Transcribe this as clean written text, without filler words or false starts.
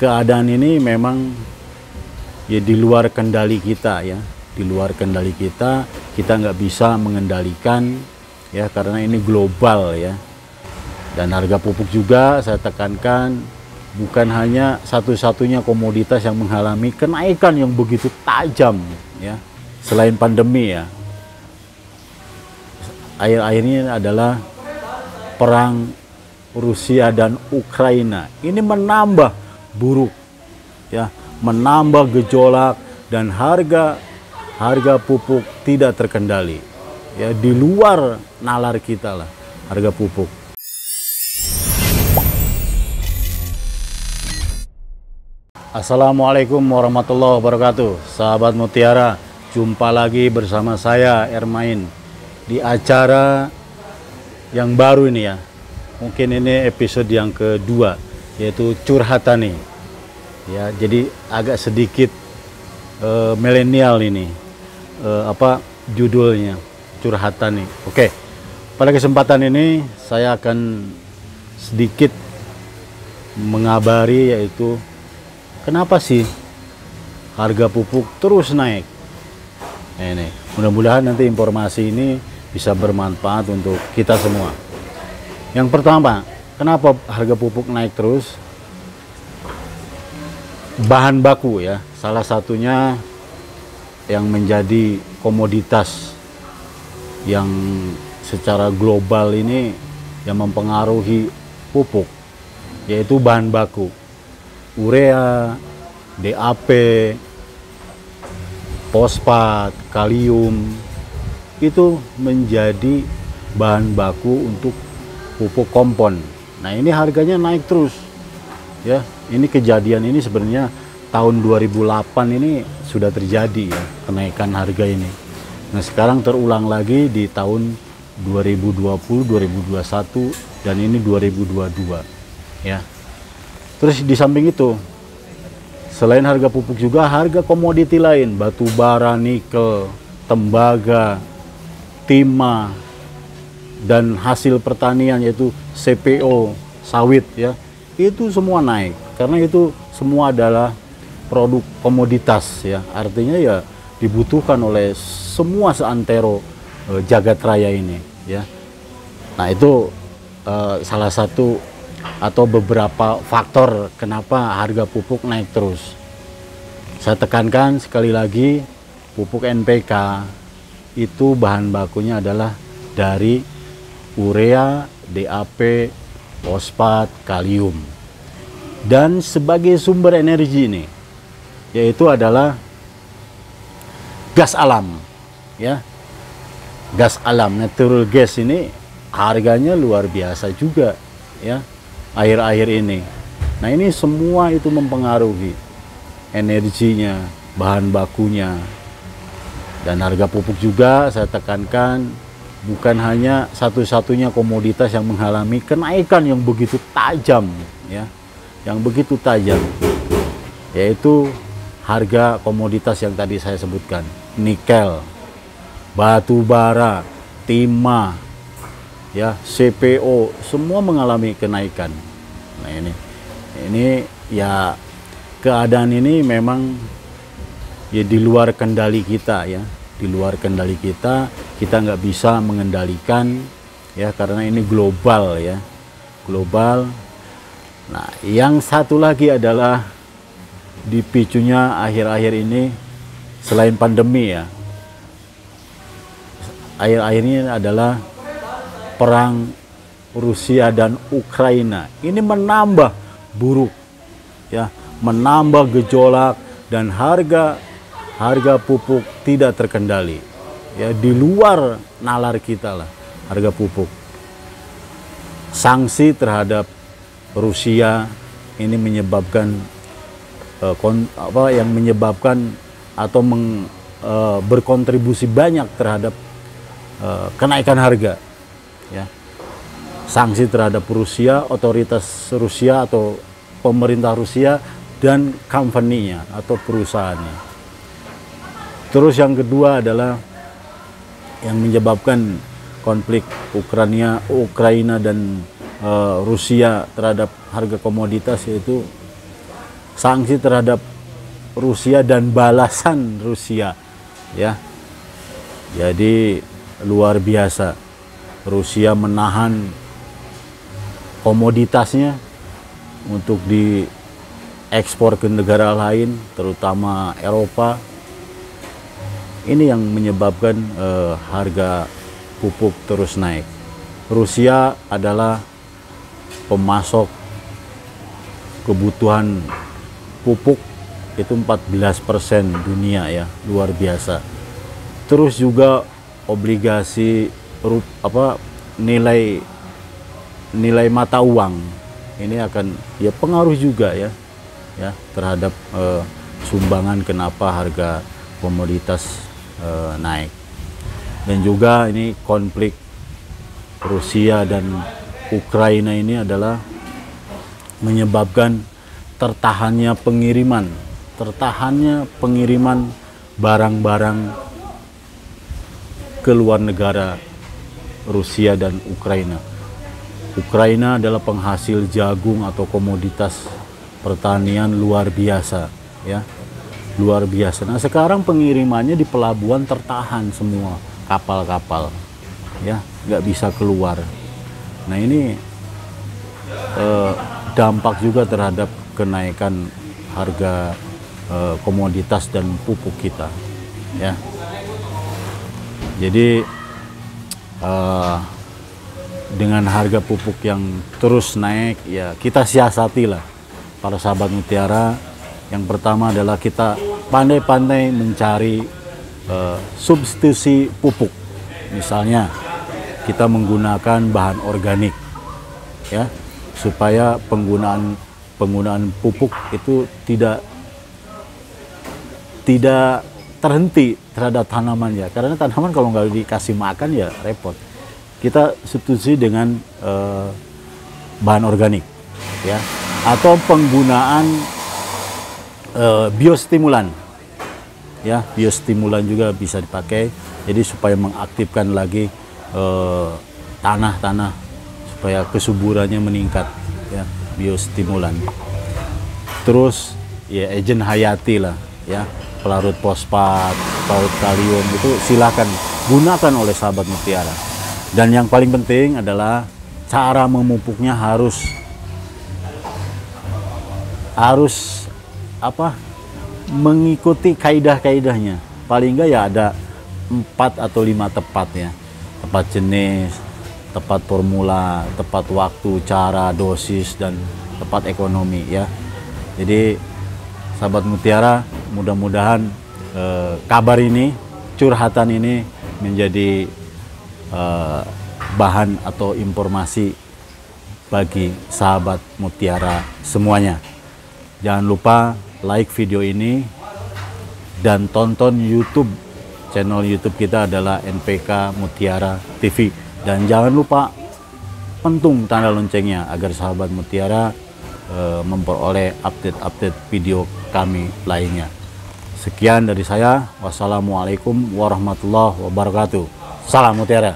keadaan ini memang ya di luar kendali kita ya, di luar kendali kita nggak bisa mengendalikan ya, karena ini global ya. Dan harga pupuk juga saya tekankan bukan hanya satu-satunya komoditas yang mengalami kenaikan yang begitu tajam ya, selain pandemi ya. Akhir-akhir ini adalah perang Rusia dan Ukraina. Ini menambah buruk ya, menambah gejolak dan harga pupuk tidak terkendali ya, di luar nalar kita lah harga pupuk. Assalamualaikum warahmatullahi wabarakatuh. Sahabat Mutiara, jumpa lagi bersama saya Ermain di acara yang baru ini ya. Mungkin ini episode yang kedua, yaitu Curhatani ya. Jadi agak sedikit milenial ini, apa judulnya, Curhatani. Oke, pada kesempatan ini saya akan sedikit mengabari, yaitu kenapa sih harga pupuk terus naik. Nah, ini mudah-mudahan nanti informasi ini bisa bermanfaat untuk kita semua. Yang pertama, kenapa harga pupuk naik terus? Bahan baku ya, salah satunya yang menjadi komoditas yang secara global ini yang mempengaruhi pupuk, yaitu bahan baku. Urea, DAP, fosfat, kalium, itu menjadi bahan baku untuk pupuk kompon. Nah, ini harganya naik terus ya. Ini kejadian ini sebenarnya tahun 2008 ini sudah terjadi ya, kenaikan harga ini. Nah, sekarang terulang lagi di tahun 2020, 2021 dan ini 2022 ya. Terus di samping itu, selain harga pupuk juga harga komoditi lain, batu bara, nikel, tembaga, timah, dan hasil pertanian yaitu CPO, sawit ya, itu semua naik. Karena itu semua adalah produk komoditas ya, artinya ya dibutuhkan oleh semua seantero jagat raya ini ya. Nah, itu salah satu atau beberapa faktor kenapa harga pupuk naik terus. Saya tekankan sekali lagi, pupuk NPK itu bahan bakunya adalah dari urea, DAP, fosfat, kalium. Dan sebagai sumber energi ini, yaitu adalah gas alam ya. Gas alam, natural gas ini harganya luar biasa juga ya akhir-akhir ini. Nah, ini semua itu mempengaruhi energinya, bahan bakunya. Dan harga pupuk juga saya tekankan bukan hanya satu-satunya komoditas yang mengalami kenaikan yang begitu tajam ya, yang begitu tajam, yaitu harga komoditas yang tadi saya sebutkan, nikel, batu bara, timah ya, CPO, semua mengalami kenaikan. Nah, ini ya, keadaan ini memang ya di luar kendali kita ya, di luar kendali kita nggak bisa mengendalikan ya, karena ini global ya, global. Nah, yang satu lagi adalah dipicunya akhir-akhir ini selain pandemi ya, akhir-akhir ini adalah perang Rusia dan Ukraina. Ini menambah buruk ya, menambah gejolak dan harga pupuk tidak terkendali ya, di luar nalar kita lah harga pupuk. Sanksi terhadap Rusia ini menyebabkan yang menyebabkan atau berkontribusi banyak terhadap kenaikan harga ya. Sanksi terhadap Rusia, otoritas Rusia atau pemerintah Rusia dan company-nya atau perusahaannya. Terus yang kedua adalah yang menyebabkan konflik Ukraina dan Rusia terhadap harga komoditas, yaitu sanksi terhadap Rusia dan balasan Rusia, ya. Jadi luar biasa, Rusia menahan komoditasnya untuk diekspor ke negara lain, terutama Eropa. Ini yang menyebabkan harga pupuk terus naik. Rusia adalah pemasok kebutuhan pupuk itu 14% dunia, ya, luar biasa. Terus juga obligasi nilai mata uang ini akan ya pengaruh juga ya terhadap sumbangan kenapa harga komoditas naik. Dan juga ini konflik Rusia dan Ukraina ini adalah menyebabkan tertahannya pengiriman barang-barang ke luar negara Rusia dan Ukraina. Ukraina adalah penghasil jagung atau komoditas pertanian luar biasa, ya, luar biasa. Nah, sekarang pengirimannya di pelabuhan tertahan semua, kapal-kapal, ya, nggak bisa keluar. Nah, ini dampak juga terhadap kenaikan harga komoditas dan pupuk kita, ya. Jadi dengan harga pupuk yang terus naik, ya kita siasatilah para sahabat Mutiara. Yang pertama adalah kita pandai-pandai mencari substitusi pupuk. Misalnya kita menggunakan bahan organik, ya, supaya penggunaan pupuk itu tidak terhenti terhadap tanaman, ya, karena tanaman kalau nggak dikasih makan ya repot. Kita substitusi dengan bahan organik, ya, atau penggunaan biostimulan, ya, biostimulan juga bisa dipakai, jadi supaya mengaktifkan lagi tanah supaya kesuburannya meningkat, ya, biostimulan. Terus ya agen hayati lah, ya, pelarut fosfat, pelarut kalium, itu silakan gunakan oleh sahabat Mutiara. Dan yang paling penting adalah cara memupuknya harus mengikuti kaidah-kaidahnya. Paling enggak ya ada 4 atau 5 tepat, ya. Tepat jenis, tepat formula, tepat waktu, cara, dosis, dan tepat ekonomi, ya. Jadi sahabat Mutiara, mudah-mudahan kabar ini, curhatan ini menjadi bahan atau informasi bagi sahabat Mutiara semuanya. Jangan lupa like video ini dan tonton channel YouTube kita adalah NPK Mutiara TV. Dan jangan lupa pentung tanda loncengnya agar sahabat Mutiara memperoleh update-update video kami lainnya. Sekian dari saya. Wassalamualaikum warahmatullahi wabarakatuh. Salam Mutiara.